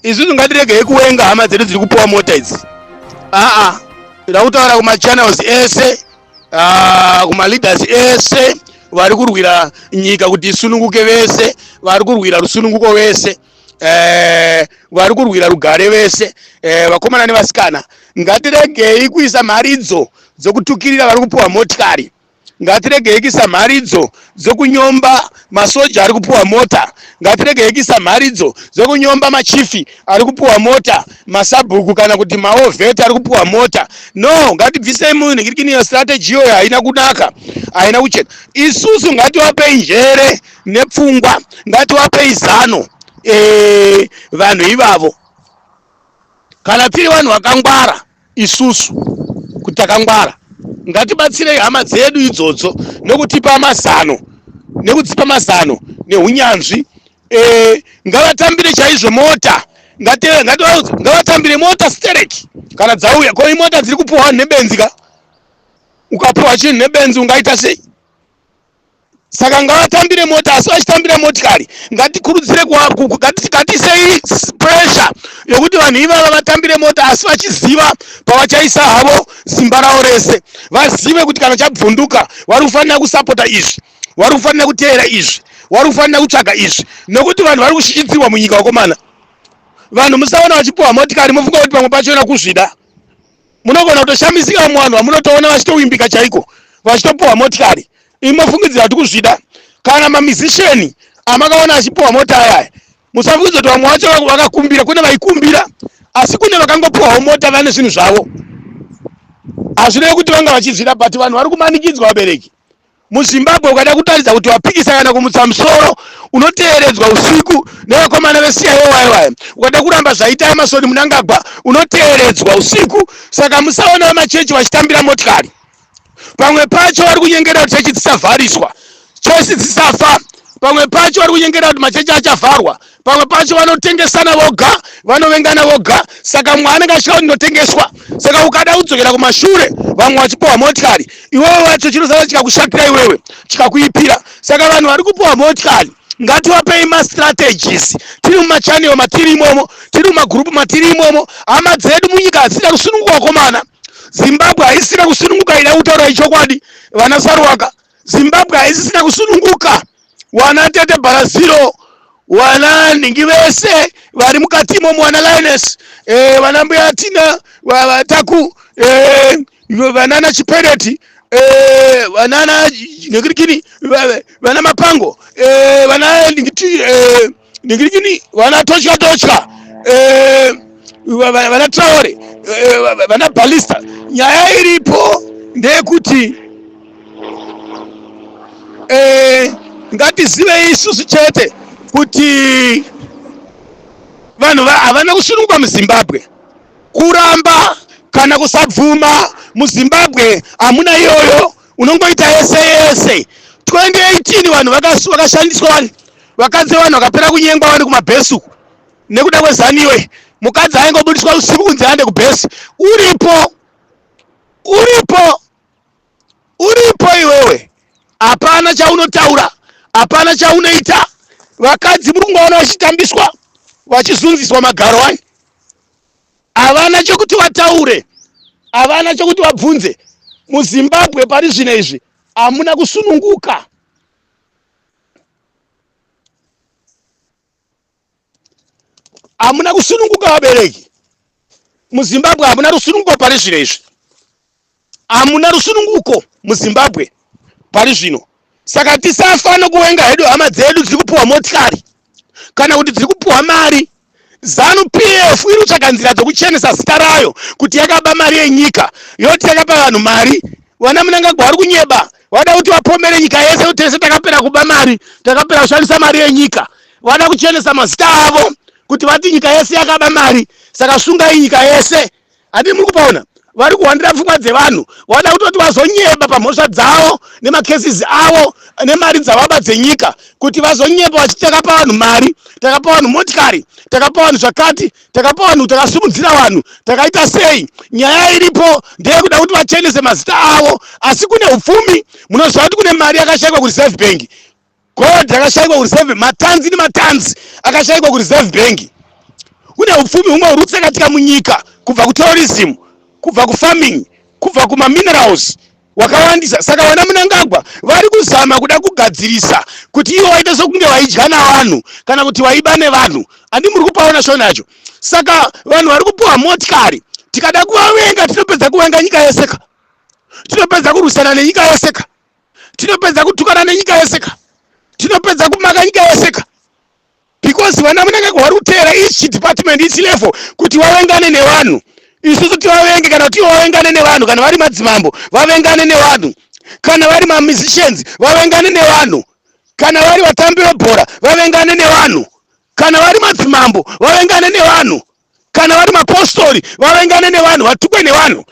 isusu ngatirege kuwenga hama dzedu dziri kupuwa mota idzi. Ndakutaura kuma channels ese, kuma leaders ese vari kurwira nyika kuti isununguke vese, vari kurwira rusununguko vese, vari kurwira rugare vese, vakomana nevasikana, ngatiregei kuisa mari idzo dzokutukirira vari kupuwa motikari. Ngatiregei kuisa mari idzo dzokunyomba masoja ari kupuwa mota. Ngatiregei kuisa mari idzo dzokunyomba machifi ari kupuwa mota, masabhuku kana kuti maovheti ari kupuwa mota. No, ngatibvisei munhu ngirikini strategy yo haina kunaka, haina kuchena. Isusu ngatiwapei njere nepfungwa, ngatiwapei zano vanhu ivavo. Kana tiri vanhu vakangwara isusu kuti takangwara, ngatibatsirei hama dzedu idzodzo nokutipa mazano, nekutipa mazano nehunyanzvi. Ngavatambire chaizvo mota, ngavatambire mota stereki kana dzauya. Ko imota dziri kupuwa nebenzi ka? Ukapuwa chinhu nebenzi ungaita sei? Saka ngavatambire mota, asi vachitambira motikari ngatikurudzire ngatisei pressure yokuti vanhu ivava vatambire mota, asi vachiziva pavachaisa havo simba ravo rese. Vazive kuti kana chabvunduka vari kufanira kusapota izvi, vari kufanira kuteera izvi, vari kufanira kutsvaga izvi, nokuti vanhu vari kushichidzirwa munyika wakomana. Vanhu musaona vachipuwa motikari mufunga kuti pamwe pacho kuzvida. Munogona kutoshamisika muvanhu vamunotoona vachitowimbika chaiko vachitopuwa motikari. Imofungidzira kuti kuzvida. Kana mamizisheni amakaona achipuwa mota aya, musafungidzira kuti vamwe vacho vakakumbira. Kune vaikumbira, asi kune vakangopuwawo mota vane zvinhu zvavo. Hazvirevi kuti vanga vachizvida, but vanhu vari kumanikidzwa vabereki. MuZimbabwe ukada kutaridza kuti wapikisa kana kumutsa musoro, unoteeredzwa usiku nevakomana veCIAY. Ukada kuramba zvaita Emerson Mnangagwa, unoteeredzwa usiku. Saka musaona machechi vachitambira motikari. Pamwe pacho vari kunyengera kuti chechi dzisavhariswa, chechi dzisafa. Pamwe pacho vari kunyengera kuti machechi achavharwa. Pamwe pacho vanotengesana voga, vanovengana voga. Saka mwe anenge achika kundotengeswa. Saka ukada kudzokera kumashure vamwe vachipuwa motikari, iwewe wacho chinosara chikakushakira iwewe, chikakuipira. Saka vanhu vari kupuwa motikari ngatiwapei mastrategies. Tiri mumachanel matiri imomo, tiri mumagrupu matiri imomo. Hama dzedu munyika hadzina kusununguka wakomana. Zimbabwe haisina kusununguka, ida kutaura ichokwadi vana Saruwaka. Zimbabwe haisina kusununguka. Wana Tete Bharaziro, wana Ningi vese vari mukati imomo, wana Lioness, vana Mbuya Tina, Vataku, vanana Chipereti, vanana Ningirikini, vana Mapango, vana Ningirikini, vana Tochka, vana Traore, vana Balista. Nyaya iripo ndeyekuti ngatizive isusu chete kuti vanhu havana kusununguka muZimbabwe. Kuramba kana kusabvuma muZimbabwe hamuna iyoyo, unongoita yese. 2018 vanhu vakashandiswa vari, vakadzi vanhu vakapera kunyengwa vari kumabhesu nekuda kwezaniwe. Mukadzi aingobudiswa usiku kunzi aende kubhesi. Uripo iwewe. Hapana chaunotaura, hapana chaunoita. Vakadzi muri kungoona vachitambiswa, vachizunziswa magaro ani. Havana chokuti vataure, havana chokuti vabvunze. MuZimbabwe pari zvino izvi hamuna kusununguka. Hamuna kusununguka vabereki. MuZimbabwe hamuna rusununguko pari zvino izvi. Hamuna rusununguko muZimbabwe pari zvino. Saka tisafa nokuwenga hedu hama dzedu dziri kupuwa motikari kana kuti dziri kupuwa mari. ZANU-PF iri kutsvaga nzira dzokuchenesa zita rayo kuti yakaba mari yenyika, yoti yakapa vanhu mari. Vana Mnangagwa vari kunyeba, vada kuti vapomere nyika yese kuti tese takapera kuba mari, takapera kushandisa mari yenyika. Vada kuchenesa mazita avo kuti vati nyika yese yakaba mari, saka sungai nyika yese. Hadi muri kupaona vari kuwandira pfungwa dzevanhu, vada kutoti vazonyeba pamhosva dzavo nemacases avo nemari dzavaba dzenyika, kuti vazonyeba vachiti takapa vanhu mari, takapa vanhu motikari, takapa vanhu zvakati, takapa vanhu, takasimudzira vanhu, takaita sei. Nyaya iripo ndeyekuda kuti vachenese mazita avo, asi kune upfumi. Munoziva kuti kune mari yakashayikwa kuReserve Bank, gold yakashayikwa kuReserve, matanzi nematanzi akashayikwa kuReserve Bank. kune upfumi humwe urutse katika munyika, kubva ku tourism, kubva ku farming, kubva kuma minerals wakawandisa. Saka vana Mnangagwa vari kuzama kuda kugadzirisa kuti ivo vaite sokunge vaidya navanhu kana kuti vaiba nevanhu. Andi muri kupaona shonacho. Saka vanhu vari kupuwa motikari, tikada kuvavenga tinopedza kuvenga nyika yeseka, tinopedza kurwisana nenyika yeseka, tinopedza kutukana nenyika yeseka, tinopedza kumaka nyika yeseka, because vana Mnangagwa vari kutera each department each level kuti vavengane nevanhu. Isusu tivavenge kana kuti vavengane nevanhu. Kana vari madzimambo vavengane nevanhu, kana vari musicians vavengane nevanhu, kana vari vatambi vebhora vavengane nevanhu, kana vari madzimambo vavengane nevanhu, kana vari mapostori vavengane nevanhu, vatukwe nevanhu.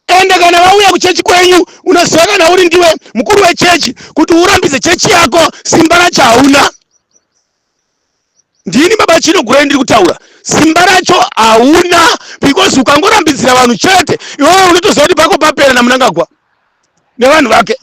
Ende kana vauya kuchechi kwenyu, unoziva kana uri ndiwe mukuru wechechi kuti urambidze chechi yako, simba racho hauna. Ndini Baba Chinogura ndiri kutaura, simba racho hauna, because ukangorambidzira vanhu chete iwewe unotoziva kuti pako papera naMnangagwa nevanhu vake.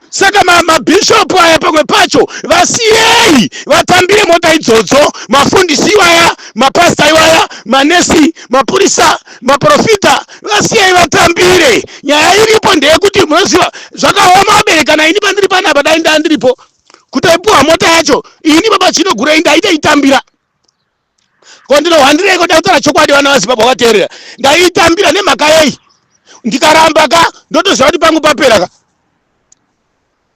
Saka mabhishopu aya pamwe pacho vasiyei vatambire mota idzodzo, mafundisi iwaya, mapasta iwaya, manesi, mapurisa, maprofita, vasiyei vatambire. Nyaya iripo ndeyekuti munoziva zvakaoma vabereki, kana ini pandiri panapa dai ndandiripo kutaipuwa mota yacho, ini Baba Chinogura ndaitoitambira. Ko ndinohwandireko tautaura chokwadi vana vaZimbabwe vakateerera, ndaitambira nemhaka yei. Ndikaramba ka ndotoziva kuti pangu papera ka,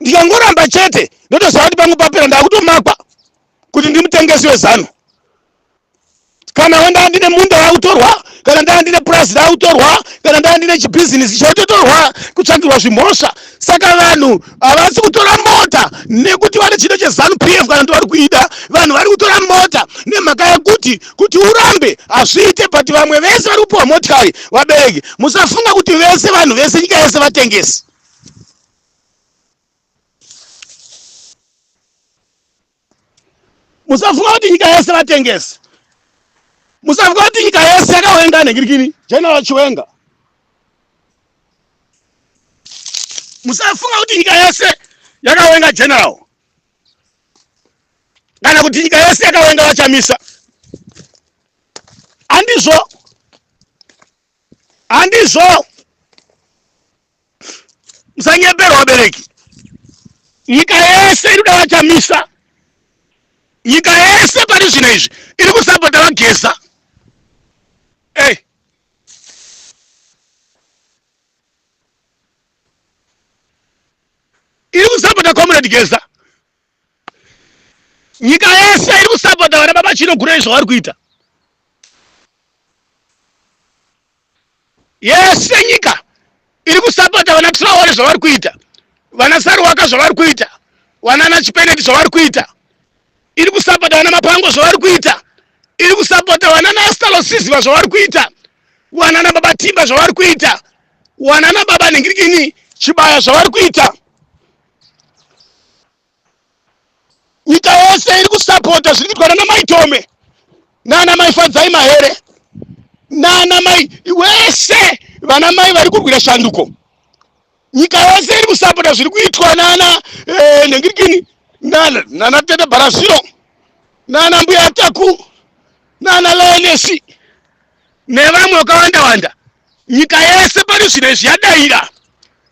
ndikangoramba chete ndotoziva kuti pangu papera, ndakutomakwa kuti ndimutengesi wezano. Kana wenda ndine munda wakutorwa, kana ndaa ndine purazi rakutorwa, kana ndaa ndine chibhizinesi chototorwa kutsvakirwa zvimhosva. Saka vanhu havasi kutora mota nekuti vane chino chezanu PF kana ndivari kuida. Vanhu vari kutora mota nemhaka yekuti kuti urambe hazviite, but vamwe vese vari kupuwa motikari. Vabereki musafunga kuti vese vanhu vese nyika yese vatengesi. Musafunga kuti nyika yese vatengesi. Musafunga kuti nyika yese yakawenga negirikini General Chiwenga. Musafunga kuti nyika yese yakawenga General, kana kuti nyika yese yakawenga Vachamisa. Andizvo musanyeperwa vabereki. Nyika yese iri kuda Vachamisa. Nyika yese pari zvino izvi iri kusapota Vagesa. Iri kusapota Comrade Gesa. Nyika yese iri kusapota vana Baba Chinogura zvavari kuita. Yese nyika iri kusapota vana Traore zvavari kuita, vana Saruwaka zvavari kuita, vana Chipeneti zvavari kuita, iri kusapota vana Mapango zvavari kuita, iri kusapota vana Nastalo Siziva zvavari kuita, vana Baba Timba zvavari kuita, vana Baba Ningirikini Chibaya zvavari kuita. Nyika yese iri kusapota zviri kuitwa nana Maitome nana Maifadzai Mahere nana mai wese vana mai vari kurwira shanduko. Nyika yese iri kusapota zviri kuitwa nana Ningirikini nana Tete Bharasiro nana Mbuya Taku nana Lionesi nevamwe vakawanda. Nyika yese pari zvino izvi yadaira.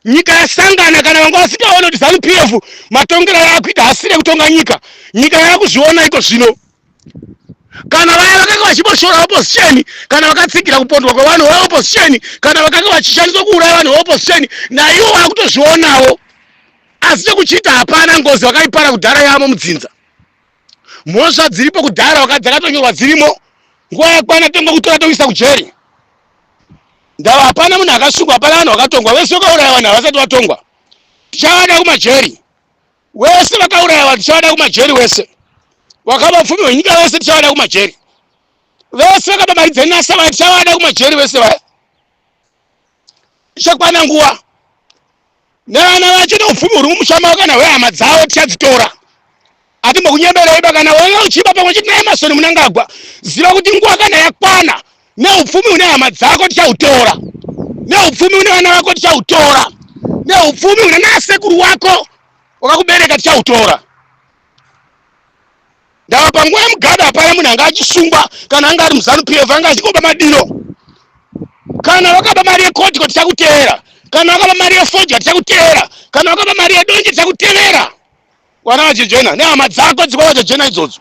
Nyika yasangana, kana vanga vasikaona kuti ZANU PF matongero yakuita hasire kutonga nyika. Nyika yakuzviona iko zvino. Kana vaya vakanga vachiboshora opposition, kana vakatsikira kupondwa kwevanhu veopposition, kana vakanga vachishandiswa kuuraya vanhu veopposition, naivo vakutozvionawo. Asi chekuchita hapana, ngozi vakaipara kudhara yamo mudzinza. Mhosva dziripo kudhara dzakatonyorwa dzirimo. Nguva yakwana tonga kutora toisa kujeri. Ndava hapana munhu akasungwa, hapana vanhu vakatongwa. Vese vakauraya vanhu havasati vatongwa. Tichavada kumajeri. Wese vakauraya vanhu tichavada kumajeri wese. Wakaba upfumi hwenyika wese tichavada kumajeri. Vese vakabamaridza NASA vaya tichavada kumajeri wese vaya. Ichakwana nguva. Nevana vacho neupfumi huri mumushama kana hwehama dzavo tichadzitora. Hatimbo kunyemberera kana wewe uchiba pamwe chete naEmmerson Mnangagwa, ziva kuti nguva kana yakwana neupfumi une hama dzako tichautora, neupfumi une vana vako tichautora, neupfumi une nasekuru wako wakakubereka tichautora. ndava panguva yemugada paya munhu anga achisungwa kana anga ari muzanu PF anga achikopa madiro. Kana wakaba mari yekotiko tichakuteera, kana wakaba mari yefoja tichakuteera, kana wakaba mari yedonje tichakutevera. Wana wachijena nehama dzako dzikwa wachijena idzodzo.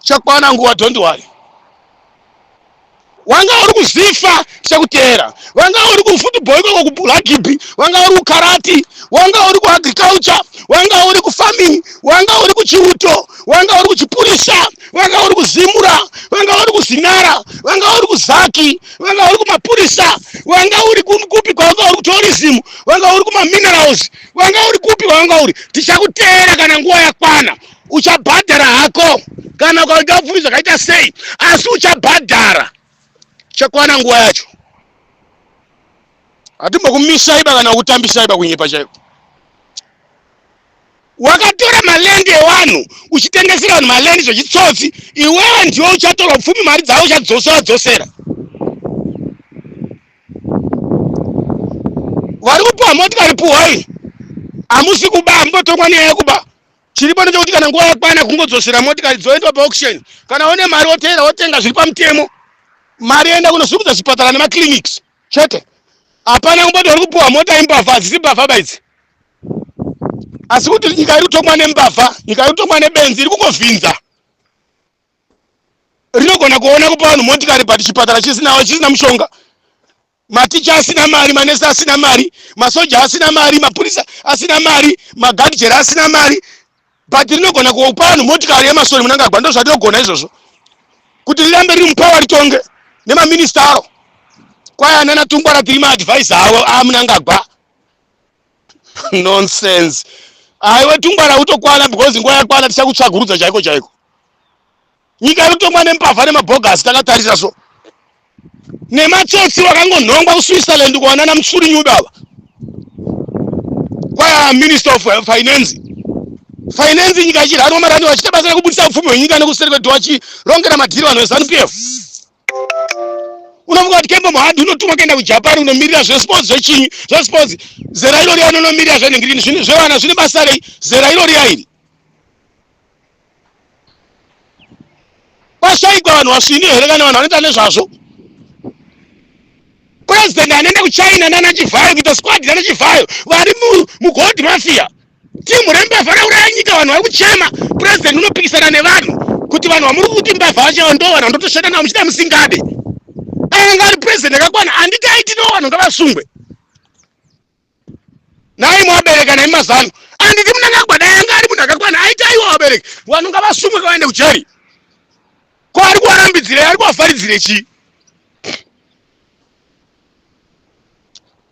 Chakwana nguva don't worry. Wanga uri kuzifa tichakuteera, wanga uri kufootball ko kurugby, wanga uri kukarati, wanga uri kuagriculture, wanga uri kufarming, wanga uri kuchiuto, wanga uri kuchipurisa, wanga uri kuzimura, wanga uri kuzinara, wanga uri kuzaki, wanga uri kumapurisa, wanga uri kupi, wanga uri tourism, wanga uri kuma minerals, wanga uri kupi, wanga uri tichakuteera kana nguva yakwana. Uchabhadhara hako kana ukaita pfumi zvakaita sei, asi uchabhadhara. Chakwana nguva yacho. Hatimbokumisa iba kana kutambisa iba kunyepa chaiko. Wakatora malendi ewanhu uchitengesera vanhu malendi zvechitsotsi, iwewe ndiwe uchatora pfumi mari dzavo uchadzosera. Vari kupuwa motikari puhwai, hamusi kuba, hamungotongwa nenyaya yekuba. Chiripo ndechekuti kana nguva yakwana kungodzosera motikari dzoendwa paauction. Kana une mari woteera wotenga zviri pamutemo. Mari enda kunosumudza chipatara nemaclinics chete. Hapana kumboti uri kupuwa mota imbavha, hadzisi mbavha baidzi. Asi kuti nyika iri kutongwa nembavha, nyika iri kutongwa nebenzi, iri kungovhinza. Rinogona kuona kupa vanhu motikari but chipatara chisina mushonga. Maticha asina mari, manesi asina mari, masoja asina mari, mapurisa asina mari, magadhijeri asina mari. But rinogona kupa vanhu motikari yemasoni Mnangagwa, ndo zvatinogona izvozvo. Kuti rirambe riri mupawa ritonge nemaminista aro. Kwaya nana Tungwara tiri maadvise avo aMnangagwa. Nonsense. Aiwe Tungwara utokwana because nguva yakwana tichakutsvagurudza chaiko. Nyika iri kutongwa nembavha nemabhogasi takatarisa so. Nematsotsi vakangonhongwa kuSwitzerland kuwanana Msuri Nyubava. Kwaya Minister of Finance. Finance nyika ichirarwa marani vachita basa rekubudisa upfumi hwenyika nekuseri kwedu vachirongera madhiri vanhu veZanu PF. Unofunga kuti Kembo Mohadi unotumwa kuenda kuJapan unomirira zvesports zvechinyi zvesports zera iro riya unomirira zvenhingiriri zvevana zvine basa rei zera iro riya iri. Kwashaikwa vanhu vasvini here kana vanhu vanoita nezvazvo. President anoenda kuChina nana Chivayo kuita squad nana Chivayo vari mugold mafia. Timu rembavha rauraya nyika vanhu vari kuchema. President unopikisana nevanhu kuti vanhu vamuri kuti mbavha vacho ndo vanhu vanotoshanda navo muchida musingade. Anga ari president akakwana handiti aiti no vanhu ngavasungwe. Nai mwabereka nai mazano. Handiti Mnangagwa dai anga ari munhu akakwana aiti aiwa wabereka. Vanhu ngavasungwe vaende kuJeri. Ko ari kuvarambidzira ari kuvavharidzire chii?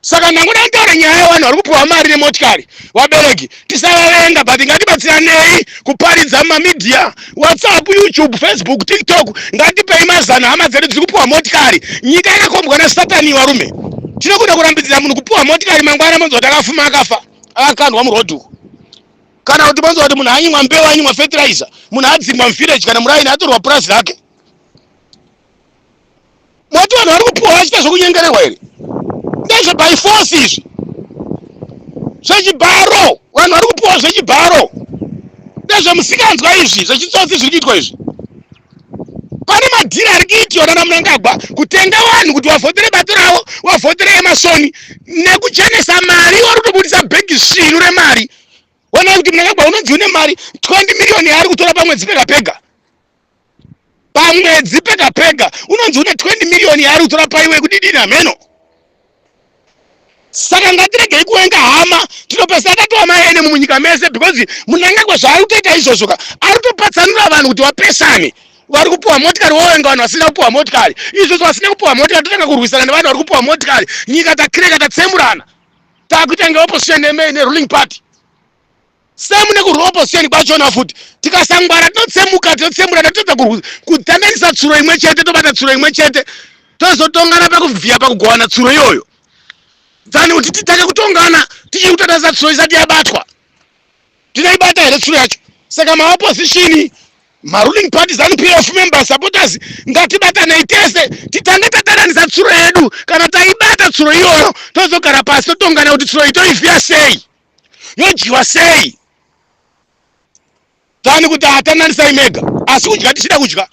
Saka ndangoda kutaura nyaya yevanhu vari kupuwa mari nemotikari. Vabereki tisavavenga but ngatibatsiranei kuparidza mumamidiya, WhatsApp, YouTube, Facebook, TikTok. Ngatipei mazana hama dzedu dziri kupuwa motikari. Nyika yakakombwa naSatani varume. Tinokuda kurambidzira munhu kupuwa motikari mangwana manzwa kuti akafuma akafa. Akakandwa murodhu. Kana kuti manzwa kuti munhu anyimwa mbeu anyimwa fertilizer, munhu adzingwa muvillage kana muraini atorwa purazi rake. Moti vanhu vari kupuwa vachita zvokunyengererwa here? Ndezve by force izvi. Zvechibharo, vanhu vari kupuwa zvechibharo. Ndezve musikanzwa izvi, zvechitsotsi zviri kuitwa izvi. Pane madhiri ari kuitiwa nana Mnangagwa kutenga vanhu kuti vavhotere bato ravo, vavhotere emasoni nekuchenesa mari vari kutobudisa bhegi svinu remari. Ona kuti Mnangagwa unonzi une mari 20 million yaari kutora pamwedzi pega pega. Pamwedzi pega pega unonzi une 20 million yaari kutora paiwe kudidini ameno. Saka ngatiregei kuvenga hama, tinopesa tatova maene munyika mese because Mnangagwa zvaari kutoita izvozvo ari kutopatsanura vanhu kuti vapesane. Vari kupuwa motikari wovenga vanhu vasina kupuwa motikari. Izvozvo vasina kupuwa motikari totanga kurwisana nevanhu vari kupuwa motikari. Nyika takreka tatsemurana. Takuita opposition neruling party. Same nekuopposition kwachona futi. Tikasangwara tinotsemuka tinotsemurana totanga kutandanisa tsuro imwe chete tobata tsuro imwe chete. Tozotongana pakuvhiya pakugowana tsuro iyoyo. Dzani kuti titake kutongana tichikutatasa tsuro isati yabatwa. Tinoibata here tsuro yacho. Saka maopposition, maruling party, ZANU PF members, supporters, ngatibatanei tese titange tataranisa tsuro yedu. Kana taibata tsuro iyoyo tozogara pasi totongana kuti tsuro iyi toivhiya sei, yodyiwa sei. tani kuti atananisa imega asi kudya tichida kudya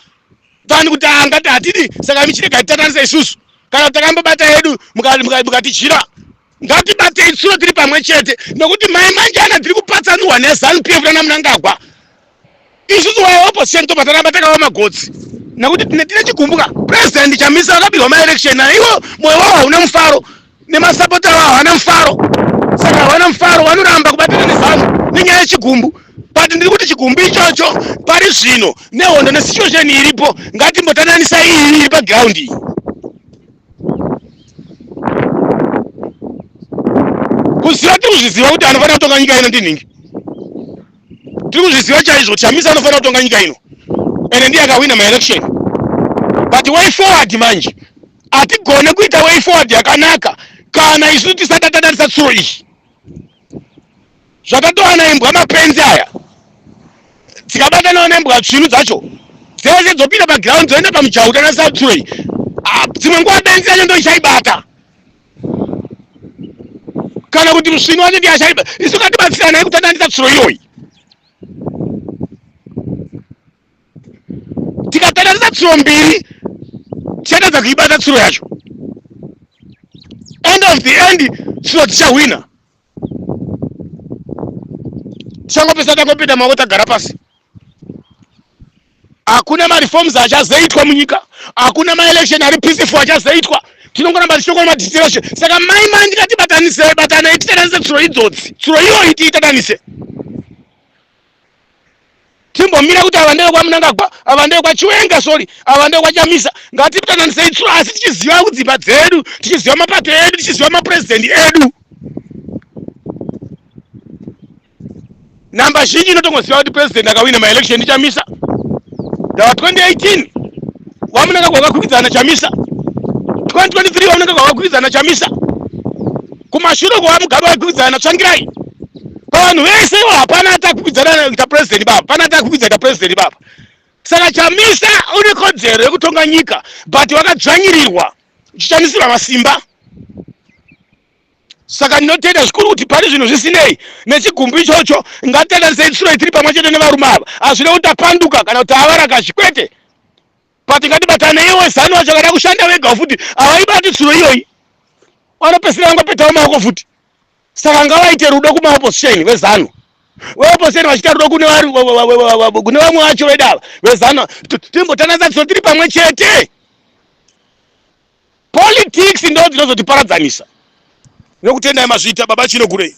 tani kuti angati atidi saka michirega itatanisa isusu kana takambobata yedu mukatichira ngatibate itsulo tiri pamwe chete nokuti mai manjana tiri kupatsanurwa neZANU-PF rana Mnangagwa isusu wa opposition tobataramba takawa magotsi nokuti tine chikumbuka president Chamisa akabirwa ma-election iwo moyo wao hauna mfaro nemasapota wao hawana mfaro saka hawana mfaro vanoramba kubatana neZANU nenyaya yechigumbu but ndiri kuti chigumbu ichocho pari zvino nehondo nesituation iripo ngatimbotananisa iyi iri paground iyi kuziva tiri kuzviziva kuti anofanira kutonga nyika ino ndinhingi tiri kuzviziva chaizvo Chamisa anofanira kutonga nyika ino ende ndiye akawina ma-election but way forward manje hatigone kuita way forward yakanaka kana isusu tisatatananisa tsuro iyi zvakatowana imbwa mapenzi aya tikabatanawo nembwa tsvinu dzacho dzese dzopinda paground dzoenda pamujahu tananisa tsuro iyi dzimwe nguva benzi yacho ndo ichaibata kana kuti musvini wacho ndi achaiba isu katibatsirana kutananisa tsuro iyoyi tikatananisa tsuro mbiri tichadadza kuibata tsuro yacho end of the end tsuro tichawina tichangopesa tangopinda maoko tagara pasi hakuna ma-reforms achazoitwa munyika hakuna ma-election ari peaceful achazoitwa tinongoramba tichokona ma-dictatorship saka mai manje ngatibatanise batanai titananise tsuro idzodzi tsuro iyoyi tiitatanise timbomira kuti ava ndeve kwa Mnangagwa ava ndeve kwa Chiwenga sorry ava ndeve kwa Chamisa ngatitananise tsuro asi tichiziva kudzimba dzedu tichiziva mapato edu tichiziva mapresident edu namba zhinji inotongoziva kuti president akawina ma-election ndi Chamisa ndava 2018 waMnangagwa wakakwikwidzana na Chamisa 2023 waMnangagwa wakakwikwidzana na Chamisa kumashure kwa Mugabe wakakwikwidzana na Tsvangirai pavanhu vese ivo hapana atakwikwidzana na president baba pana atakwikwidzana president baba saka Chamisa une kodzero yekutonga nyika but wakadzvanyirirwa uchishandisirwa masimba saka ndinotenda zvikuru kuti pari zvinhu zvisinei nechigumbu ichocho ngatitananise tsuro tiri pamwe chete nevarume ava hazvina kuti apanduka kana kuti avaraka chikwete but ngatibatane iwe ZANU wacho kana kushanda vega futi havaibati tsuro iyoyi vanopesera vangopetawo maoko futi saka ngavaite rudo kuma-opposition veZANU veopposition vachiita rudo kune vamwe vacho vedava veZANU timbotananisa tsuro tiri pamwe chete politics ndo dzinozotiparadzanisa nokutendai mazvita baba chino kurei